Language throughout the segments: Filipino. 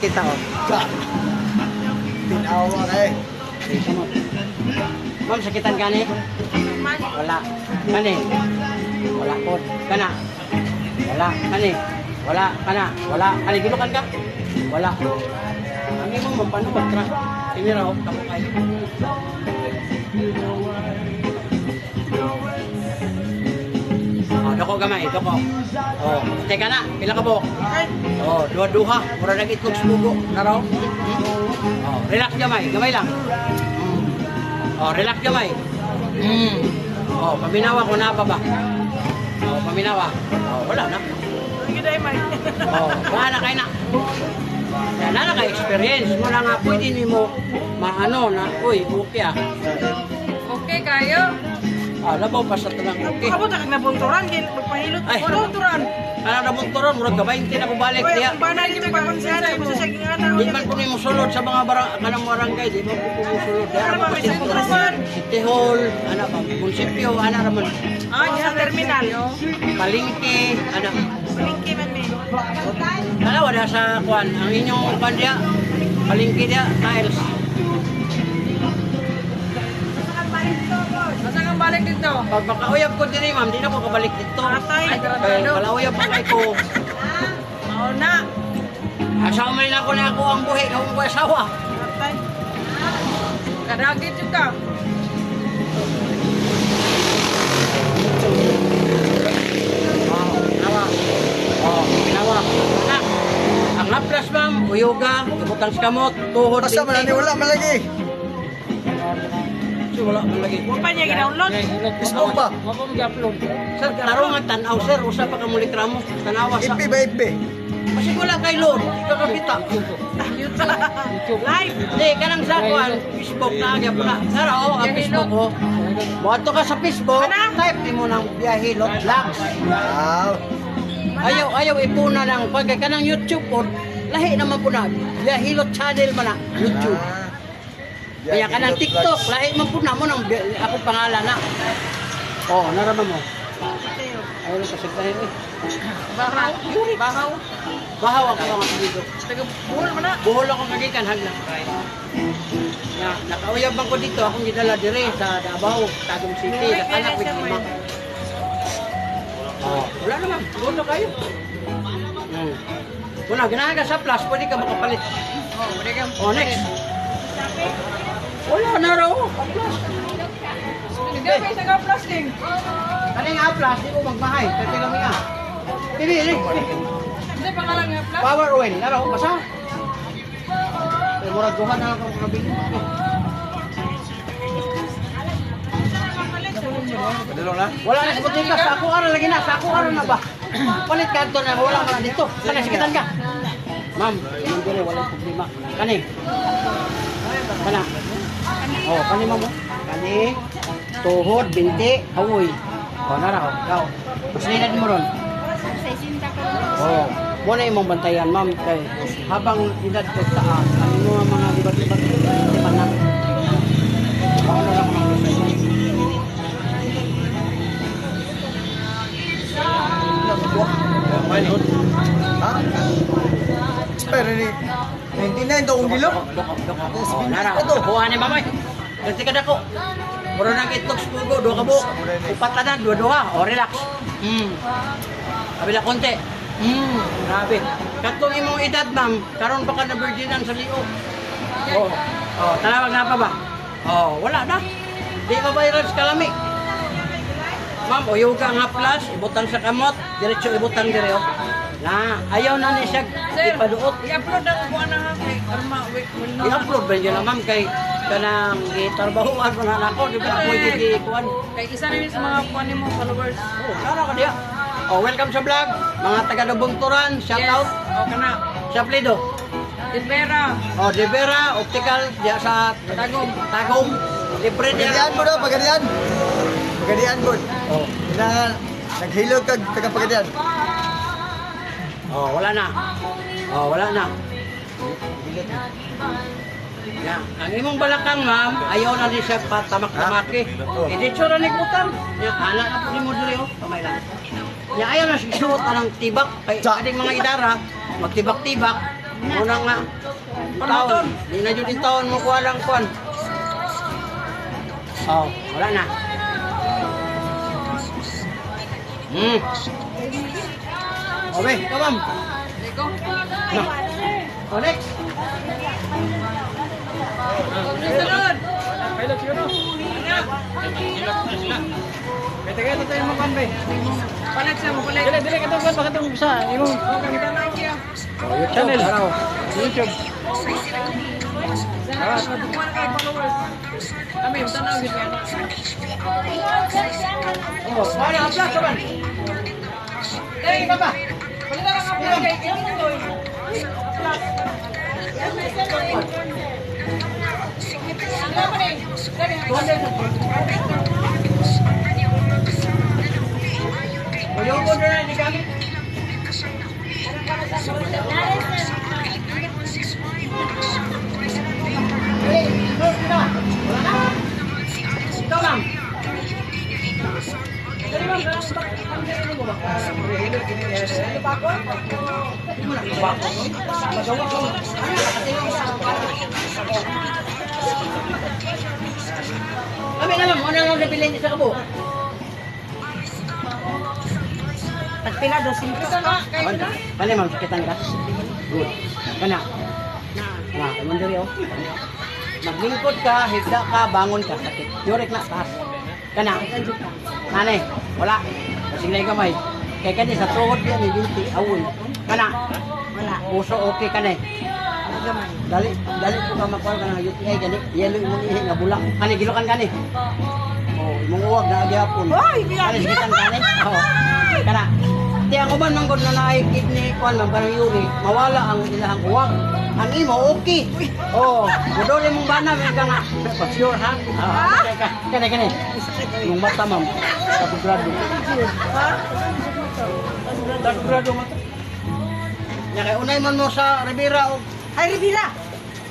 kita oh. Tinawa ka eh. Ma'am, sakitan ka ni? Wala. Kani? Wala po. Kana? Wala. Kani? Wala. Kana? Wala. Kani, gilukan ka? Wala. Ang imong mapanubat ka. Ini raw, kamukay. Oh, doko gamay, doko. Oh, teka na, pila ka po? Oh, duha-duha, mura nang itlog sugo, na raw. Oh, relax gamay, gamay lang. Oh, relax gamay. Oh, paminawa ko na pa ba? Oh, paminawa. Oh, wala na. Oh, wala na kayo na. Yan na naka-experience mo na nga pwede ni mo maano na, uy, okay ah. Okay kayo? Ah, labaw pa sa tanang okay. Ako na nabunturan, magpahilot Ay. ko bunturan. Ano na bunturon, murag ka 20 na bumalik Oy, diya. ang banal dito pa kung siya sa saging ana. Di man po ni mo sulod sa mga kanang barangay, di man po mo sulod. Di Ano man ba, po may sentruhan? City Hall, ano ba, munisipyo, ano naman, Ah, sa terminal. palengke, ano. Palingki man may. Ano, wala sa kuan, ang inyong kuan diya, palengke diya, tiles. Masa kang balik dito? Pag makauyab ko din ma'am, di na ko kabalik dito. Atay. Kaya palauyab pa kay ko. Mao na. Asawa man ako na ako ang buhi, kung ko asawa. Atay. Kadagit yung ka. Oh, nawa. Oh, nawa. Na. Ang haplas ma'am, uyoga, ibutang sa kamot, tuhod. Basta man binti. wala man lagi. So, wala man lagi. Wa pa niya gina-download. Facebook ba? Sir, tarong ang tanaw sir, usa pa ka muli kramo. Tanawa sa. IP ba IP? Kasi wala kay Lord, kakakita. Live. Hindi, kanang sa kuan, Facebook na agya po na. Sir, ako, ang Facebook ko. Buhato ka sa Facebook, type di mo ng Biyahilot Vlogs. Wow. Ayaw ipuna ng pagka kanang YouTube po, lahi naman po na. Biyahilot channel man na, YouTube. Kaya ka ng TikTok, lahi man po na mo ng ako pangalan na. Oh, naraman mo. Ayaw lang kasigdahin eh. Bahaw. Bahaw. Bahaw ako lang ako dito. Taga buhol man na. Buhol ako kagikan haglang. Na, nakauyabang ko dito, akong gidala dire sa Davao, Tagum City, nakanak with lima. Oh, wala naman, buhol na kayo. Wala, ganahan ka sa plus, pwede ka makapalit. Oh, pwede kang. Oh, next. Wala na raw, plus. Hindi may taga plastic. Ano nga plus, di ko magmahay, kasi kami nga. Pili. Hindi pangalan nga plastic. Power oil, naraw, basa. Murag duha na lang kung kabili. Padulong na. Wala na sa ka, sa ako araw lagi na, sa ako araw na ba? Palit ka ito na, wala ka na dito. Kana, sikitan ka. Ma'am, yung dire, walang problema. Kani. Kana. Oh, kani mo mo. Kani. Tuhod, binti, hawoy. Oh, nara ko. Ikaw. Mas linad mo ron. Oh, muna imong bantayan, ma'am. Kay habang edad ko taas, ano mo ang mga libat-libat di ba na? Ano lang mga Ha? Pero ni 99 daw ang gilo. Oh, nara. Kuha ni mamay. Ganti ka dako. Mura nang itlog sugo, duha ka buok. Upat na na, duha-duha. O, relax. Kabila konti. Grabe. Katong imong edad, ma'am, karon pa ka na virginan sa liog. Oh, oh, tanawag na pa ba? Oh, wala na. Di pa virus kalami. Ma'am, uyog ka nga plus, ibutang sa kamot, diretso ibutang dire oh. Na, ayaw na ni siya Sir, ipaduot. i-upload na ko na ha. Kay Karma, wait. I-upload ba yun ma'am kay kanang gitarbahuan pa na ako, di ba na pwede di-kuhan. Kay isa na yun sa mga kuwan mo followers. Oh, kara ka diya. Oh, welcome sa vlog. Mga taga-Dabunturan, shout out. O kana. Sa Plido. Tipera. Oh, De Vera, Optical, diya sa Tagum. Tagum. Libre Pagadian diya. mo daw, pagadian. Pagadian mo. Oh, Kailangan naghilog kag taga pagadian. oh, wala na. Oh, wala na. Ya, ang imong balakang ma'am, ayaw na ni siya patamak-tamaki. Editsyo na ni Kutan. Ya, anak na po ni mo dili oh, kamay lang. Ya, ayaw na siya suot ng tibak. Kay Sa- ading mga idara, magtibak-tibak. Una nga. Taon. Di na yun yung taon mo kuha lang kuhan. Oh, wala na. Okay, ikaw ma'am. Ikaw. No. Oh, next. Sunod. Pilot siguro. Kaya tayo mo kanbe. Palit siya mo, palit. Dili ka tungkol bakit yung sa imong Kita na siya. channel. YouTube. Sana matukuhan kay followers. Kami, tanaw gitu yan. Oh, mana upload ka man? Dili ka ba? Palit lang ang upload kay Kim Toy. Ayaw ko na ni kami. Hey, terus kita. Wala na. Ikaw lang. Dali bang, ano mo ba? Ano ba ako? Hindi mo na ba ako? Magawa ko. Kami naman, ano lang nabilin sa kabo? At pila 200 ka. Kani ma'am, sakitan ka? Good. Kana. Na, mandiri oh. Maglingkod ka, higda ka, bangon ka, sakit. Yurik na, taas. Kana. Nanay, wala. Kasing na gamay. Kaya kani sa tuhod yan, may binti, awon. Kana. Wala. Puso okay ka na Gamay. Dali ko ka makuha ka ng UTI, gani. Yelo yung ihi nga bulak. Kani, gilukan kani. Oh, imong uwag na agyapon. Hoy, Kani, sakitan kani. Oo. Kana. Di ang uban manggod na naikid ni Kwan, parang Yuri, mawala ang ilahang uwag. Ang imo, okay. Oo. Mudoli mong bana, may ka nga. For sure, ha? Kani. Yung mata, ma'am. Katogrado. Ha? Katogrado mo to. Nya kay unay man mo sa Rivera o Ay, Rivera.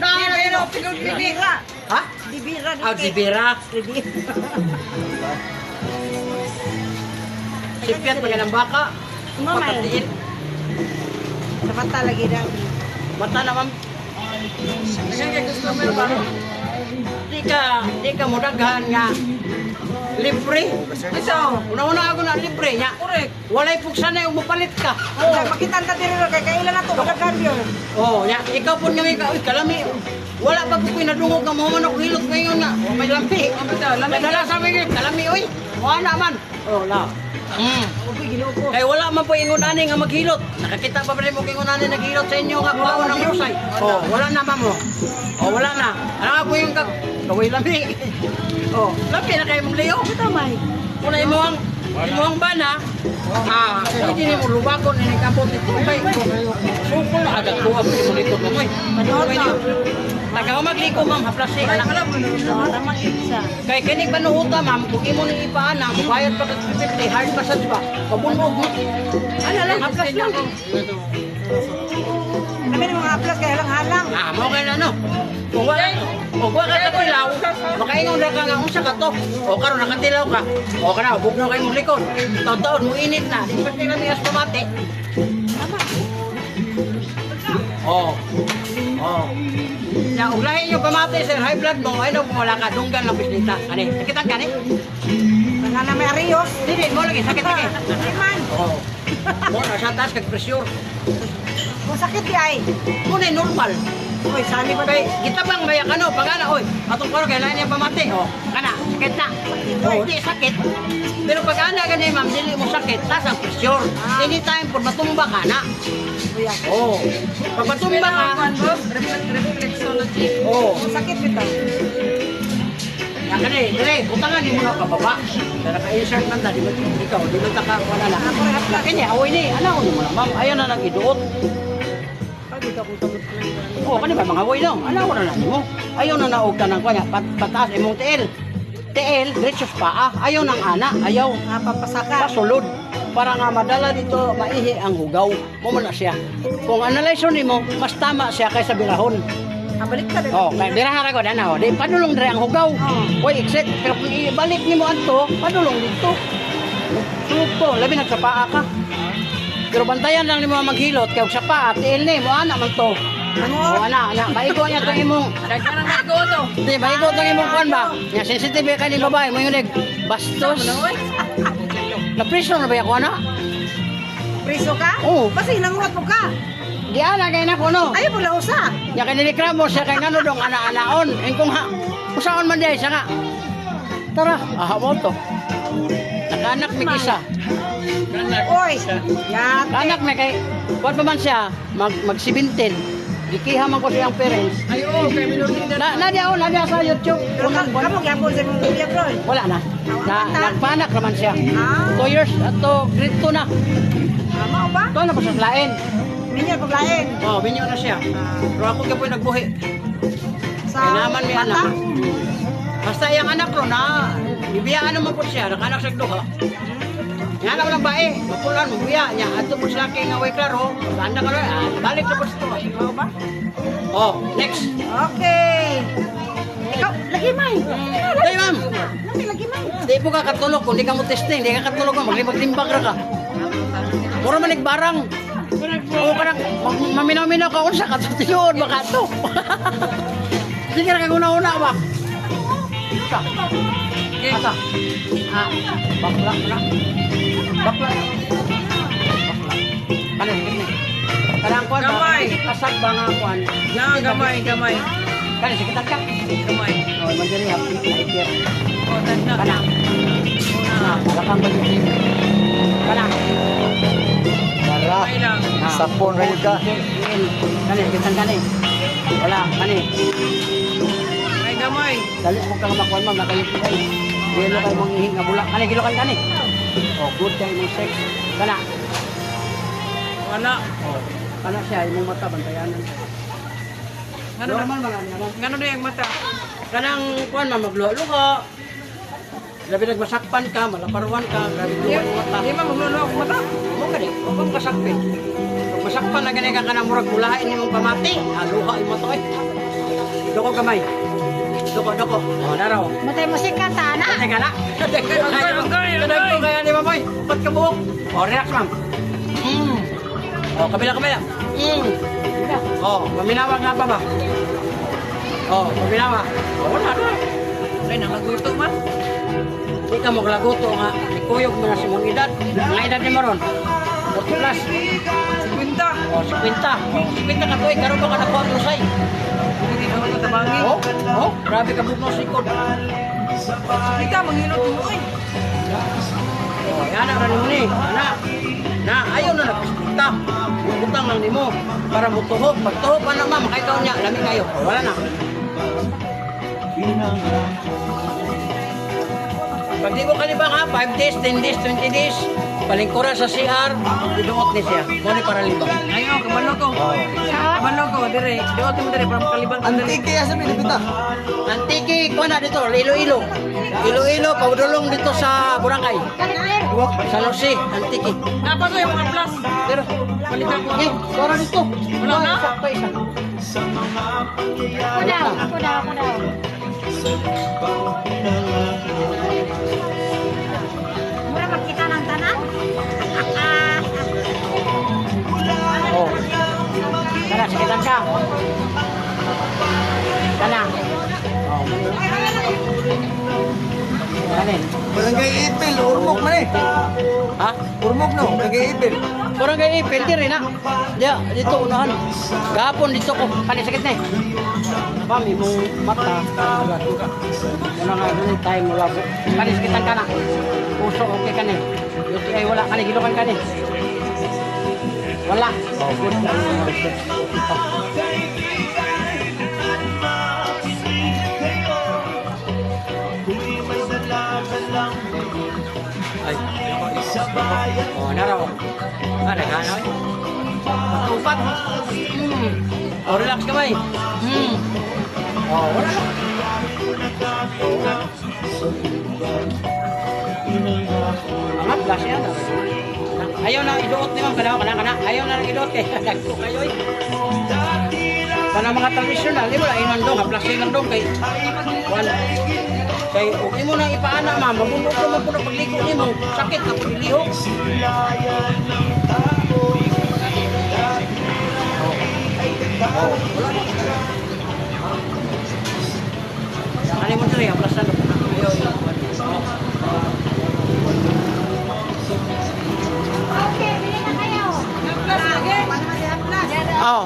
Rivera, Pinod Rivera. ha? Rivera. Ah, Rivera. Sipiat pa ng baka. Mamay. Pagkatiin. Dapat talaga daw. Mata na, ma'am. Kasi kay customer ba? Di ka mo daghan nga libre. Ito. Una-una ako na libre nya. Correct. Walay pugsa na yung mupalit ka. Oh, makitan ta diri kay kailan na to kadaghan yun. Oh, nya ikaw pun kami ka, uy, kalami. Wala pa ko pinadungog ka mo man ako hilot ngayon nga. Oh, may lampi. Madala sa amin kalami oy. Wala man. Oh, la. Uy, ginoo ko. Kay wala man po ingon ani nga maghilot. Nakakita pa ba rin mo ingon ani naghilot sa inyo nga baon ng rusay. Oh, wala na mamo. Oh, wala na. Ano ako yung kaway lami. Oh, lami na kayo mong liyo. Tamay. Wala imo ang bana. Ah, hindi mo lubakon ini kapot ito kay. Sukol agad ko ang likod mo moy. Maduot na. Tagaw magliko ma'am, haplasik anak. Naman isa. Kay kini panuhuta ma'am, kung imo ni ipaana, bayad pa kag 50, hard massage ba? Pabunog mo. Ano lang, haplas lang. Kami ng mga aplas kaya lang halang. Ah, mo kay ano? Kung wala ka tilaw, makaingon ra ka nga unsa ka to. O karon nakatilaw ka. O kana bugno kay mong likod. Taon-taon mo init na. Di pa tingnan niya sa pamate. Oh. Oh. Ya, uglahin yung pamate sir, high blood mo, ay daw kung wala ka, dunggan lang bisnita. Ani, sakitan ka ni? Nana may arios. Dili, mo lagi, sakit lagi. Man. Oo. Mo na sa taas kag pressure. Kung sakit di ay. Mo na normal. Uy, sali ba Kay kita bang bayak ano, pagana oy, atong karo kay lain yung pamate. Oh, kana, sakit na. Oh, di sakit. Pero pagana gani ma'am, dili mo sakit, taas ang pressure. Anytime pud matumba ka na. Oh. Pag matumba ka, reflexology. oh. Kung sakit bitaw. Ya kani, dire, utangan di mo na kababa. Dara ka insert man ta, di mo ikaw, di mo ta ka wala na. Kanya, away ni, ano mo na ma'am, ayo na nang iduot. Oh, kani ba mga away daw? Ano na na mo? Ayaw na naog ka ng kanya, pataas imong tiil. Tiil, diretso sa paa. Ayaw ng ana, ayaw. Papasaka. Pasulod. Para nga madala dito, maihi ang hugaw. Mo man na siya. Kung analyze nimo, mas tama siya kaysa birahon. Balik ka din. Oh, kay birahan ako dana, di padulong dire ang hugaw. Oy, exit. Pero kung ibalik nimo adto, padulong dito. Supo, labi nagsa paa ka. Pero bantayan lang nimo maghilot kay sa paa, tiil ni mo ana man to. O ana, maigo niya itong imong, Dahil ka nang naigo to. hindi, maigo itong imong kuhan ba? Nga sensitive ka ni babae, mo yun bastos. Na-preso na ba ako ana? Priso ka? Oo. Basta hinangot mo ka. Di ana kay na ko no. Ayaw mo lang usa. Ya kay nilikramo siya kay ngano dong ana-anaon. En kung ha, usaon man diay siya nga. Tara, mo to. Nakanak mi kisa. Oy, yate. Anak na kay kuwan pa man siya mag 17. Gikiha man ko siyang parents. Ay, oo, kay minor din na. Nadia sa YouTube. Kamu gyapon sa mong kuya, bro. Wala na. Nagpanak naman siya. Ah, 2 years ato grade 2 na. tama ba? Ito na pa sa lain. Minyo paglain. Oh, binyo na siya. Pero ako gyapon nagbuhi. Sa Kaya naman may bata? anak. Basta yung anak ko na, bibiyaan naman po siya, nakanak sa duha. Yan naman ang bae, mapulan, mabuya niya. Ato po sila kay ngaway klaro, banda ka rin, balik na po sa duha. Oo ba? Oh, next. Okay. Ikaw, lagi may. Hey, ma'am. Lagi, lagi may. Di po ka katulog, kung di ka mo testing, di ka katulog ka, maglimbag-limbag ra ka. Mura man nagbarang. Oo ka na, maminaw-minaw ka, unsa ka, tutiyon, baka ito. Sige na kag una-una ba? Asa? Asa? Ah, bakla na. Bakla. Kanin, kanin. Kanang kuwan ba? Gamay. Kasag ba nga kuwan? Yan, gamay, gamay. Kanin, sikitan ka. Gamay. Oh, mandiri happy, naipir. O, tanda. Kanang. Una. Ah, balakang bagay. Kanang. Para. Gamay lang. Sapon rin ka. Kanin, sikitan kanin. Wala, kanin. Ay, gamay. Dali mo kang makuan ma'am, nakayip ko kayo. Dilo kayo mong ihing nga bulak. Kani, gilokan kani. Oh, good kayo mong sex. Kana. Wala. Oh, kana siya, imong mata, bantayanan. Ano Normal na? man naman. Ngano na yung mata? Kanang kuan ma'am, magluha-luha. Labi nagmasakpan ka, malaparwan ka, grabe luha yung mata. Di ba magluluwa ako mata? Mo gani, huwag kang kasakpin. Kung masakpan na gani ka kanang murag bulahain nimong pamati, luha yung mata eh. Doko gamay. Doko. Oh, naraw. Matay mo si Katana. Teka na. Agay. Kadagko kaya ni Mamoy. Upat ka buhok. Oh, relax ma'am. Oh, kabila. Oh, maminawa nga pa ba? Oh, maminawa. Oh, wala na. Ay, nangaguto man. Di ka maglagoto nga. Ikuyog mo na si mong edad. Mga edad ni Maron. 40 plus. 50. Oh, 50. Oh, 50 ka tuwing. Karoon ba ka nakuha mo say? Hindi na ako matabangin. Oh, grabe ka bugno si Kod. Kita, manghilot mo eh. Oh, yan ang ranin mo ni. Na, ayaw na nagpispita. Butang lang ni mo. Para mutuhok. Pagtuhok pa na ma'am, makaitaw niya. Lamig kayo. Oh, wala na. Pag di mo kalibang ha, 5 days, 10 days, 20 days, palingkuran sa CR, iduot ni siya. Muna para libang. Ayaw, kabalo ko. Kabalo ko, dire. Diot mo dire, para makalibang ka dire. Antike asa pinipita. Antiki, kuha na dito, Iloilo. Iloilo, paudulong dito sa Boracay. San Jose, Antiki. Dapat ko yung mga plus. Pero, Balikan ko. eh, kuha dito. Wala na? Sakto isa. Ako daw. Mura magkita ng tanan? Oh. Tara, sikitan ka. Kana. Oh, kanin. Barangay Ipil, urmok man eh. Ha? Urmok no, barangay Ipil. Kurang kayo ipilti rin ha. Diya, dito unahan. Gapon dito ko. Kani sakit na eh. Mami mong mata. Muna nga doon tayo mo labo. Kani sakitan ka na. Puso okay ka na eh. UTI wala. Kani gilukan ka na eh. Wala. Oh, good. Ay. Oh, naraw. Nagana eh. Tupat. Oh, relax ka ba eh. Oh, wala na. Mga flash yan. Ayaw na iduot ni ma'am. Kana. Ayaw na iduot eh. Dagko kayo eh. Kana mga tradisyonal, di mo na inandong, flash lang dong kay wala. Kay okay mo nang ipaana ma'am, mabundok mo po na pagligo ni mo. Sakit na paglihok. Ano mo diri, plus na. Okay, bili na kayo. Oh.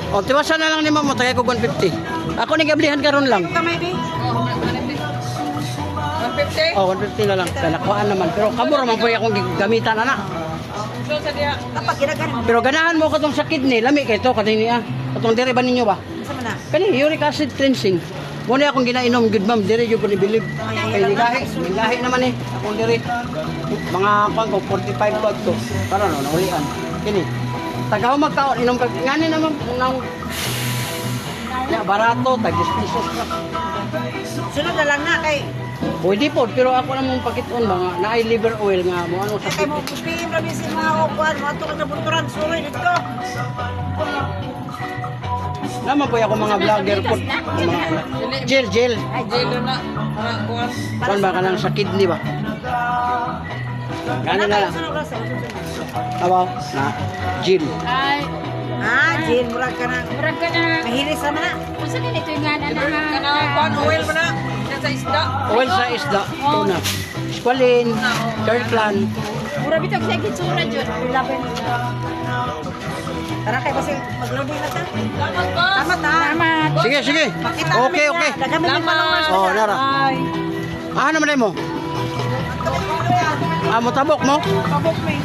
O, tiwasan na lang ni Mamo, tagay ko 150. Ako nigablihan karon lang. Kamay di. 150. Oh, 150 na lang. Kalakuan naman. Pero kamura man po akong gamitan, anak. So sa dia. Dapat ginagan. Pero ganahan mo katong sa kidney, lami kay to kanini ah. Katong diri ba ninyo ba? Sa mana? Kani uric acid cleansing. Muna akong ginainom, good ma'am, diri yung panibilib. Kay nigahi naman eh. Akong diri. Mga kwan ko, 45 bag to. Para no, naulian. Kini. Tagaw magkaon, inom ka. Ngani naman, nang ya, barato, tag 10 pesos ka. Sunod na lang na kay Pwede po, pero ako namang pakiton mga naay liver oil nga mo ano sa kay mo puspim ra bisin mga okuan mo ato ka bunturan suroy dito. naman po ako mga vlogger po. Mga gel. Ay jelo na para kuan. Kuan ba ka nang sa kidney ba? Gani na lang. Abaw, na gel. Ay, Jil murag ka na. murag ka na. Mahilis sa mana. Kung saan ito yung nga na Kana kuan oil mo na. Yan sa isda. Oil sa isda, tuna. Squalene, Kirkland. Mura bitog sa gitsura dyan. Laban. Tara kay basi magloading na ta. Tamat na. Salamat. Sige. Makita Okay. Dagami din followers. Oh, nara. Ano naman mo? Ah, mo tabok mo? Pabok me.